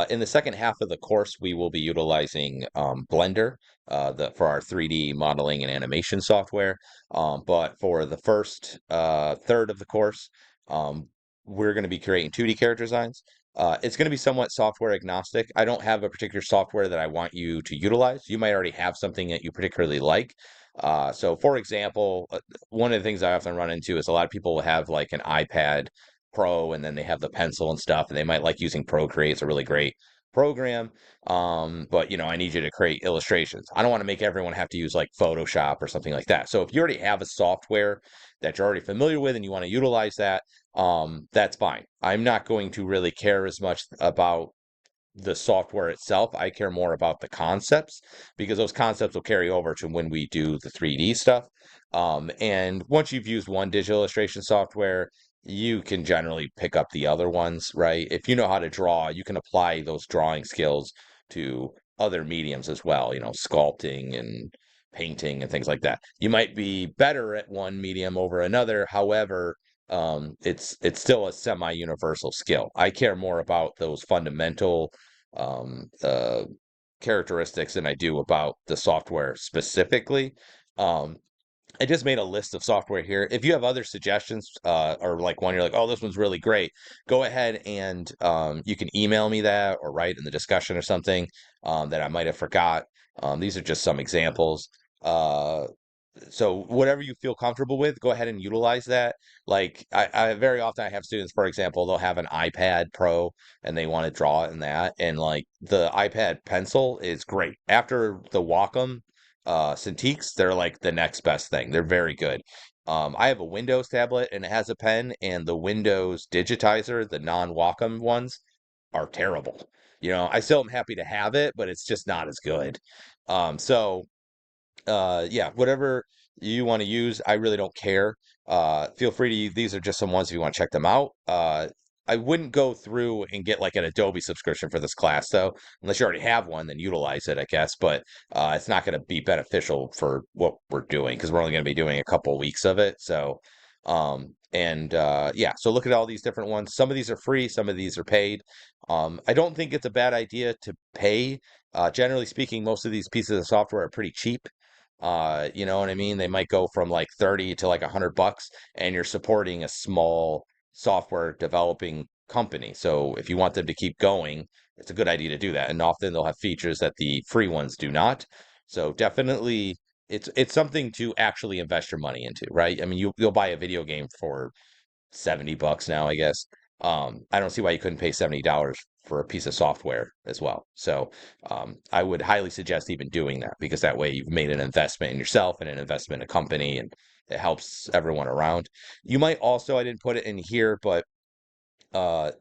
In the second half of the course, we will be utilizing Blender for our 3D modeling and animation software. But for the first third of the course, um, we're going to be creating 2D character designs. It's going to be somewhat software agnostic. I don't have a particular software that I want you to utilize. You might already have something that you particularly like. So, for example, one of the things I often run into is a lot of people will have like an iPad Pro, and then they have the pencil and stuff, and they might like using Procreate. It's a really great program. But I need you to create illustrations. I don't want to make everyone have to use like Photoshop or something like that. So if you already have a software that you're already familiar with and you want to utilize that, that's fine. I'm not going to really care as much about the software itself. I care more about the concepts because those concepts will carry over to when we do the 3D stuff. And once you've used one digital illustration software, you can generally pick up the other ones, right? If you know how to draw, you can apply those drawing skills to other mediums as well, sculpting and painting and things like that. You might be better at one medium over another. However, it's still a semi-universal skill. I care more about those fundamental um, uh, characteristics than I do about the software specifically. Um, I just made a list of software here. If you have other suggestions, or like one you're like, oh, this one's really great, go ahead and you can email me that or write in the discussion or something that I might have forgot. These are just some examples. Uh, so whatever you feel comfortable with, go ahead and utilize that. Like I very often I have students, for example, they'll have an iPad Pro and they want to draw in that, and like the iPad Pencil is great. After the Wacom Cintiqs, they're like the next best thing. They're very good. I have a Windows tablet and it has a pen, and the Windows Digitizer, the non-Wacom ones, are terrible. I still am happy to have it, but it's just not as good. So yeah, whatever you want to use, I really don't care. Feel free to, these are just some ones if you want to check them out. I wouldn't go through and get like an Adobe subscription for this class though, unless you already have one, then utilize it, I guess. But it's not going to be beneficial for what we're doing because we're only going to be doing a couple weeks of it. So, and yeah, so look at all these different ones. Some of these are free, some of these are paid. I don't think it's a bad idea to pay. Generally speaking, most of these pieces of software are pretty cheap. You know what I mean? They might go from like 30 to like $100, and you're supporting a small software developing company. So if you want them to keep going, it's a good idea to do that. And often they'll have features that the free ones do not. So definitely it's something to actually invest your money into, right? I mean, you'll buy a video game for $70 now, I guess. I don't see why you couldn't pay $70 for a piece of software as well. So I would highly suggest even doing that because that way you've made an investment in yourself and an investment in a company, and it helps everyone around. You might also, I didn't put it in here, but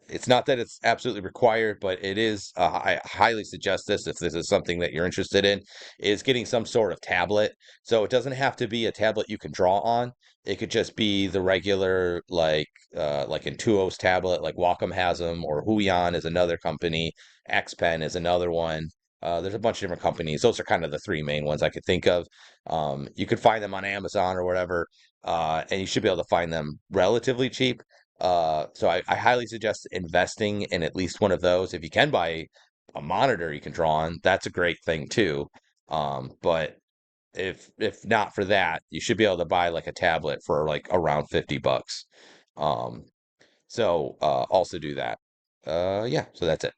it's not that it's absolutely required, but it is. I highly suggest this if this is something that you're interested in, is getting some sort of tablet. So it doesn't have to be a tablet you can draw on. It could just be the regular, like Intuo's tablet, like Wacom has them, or Huion is another company. XPen is another one. There's a bunch of different companies. Those are kind of the three main ones I could think of. You could find them on Amazon or whatever, and you should be able to find them relatively cheap. So I highly suggest investing in at least one of those. If you can buy a monitor you can draw on, that's a great thing too. But if not for that, you should be able to buy like a tablet for like around $50. Um, so also do that. Yeah, so that's it.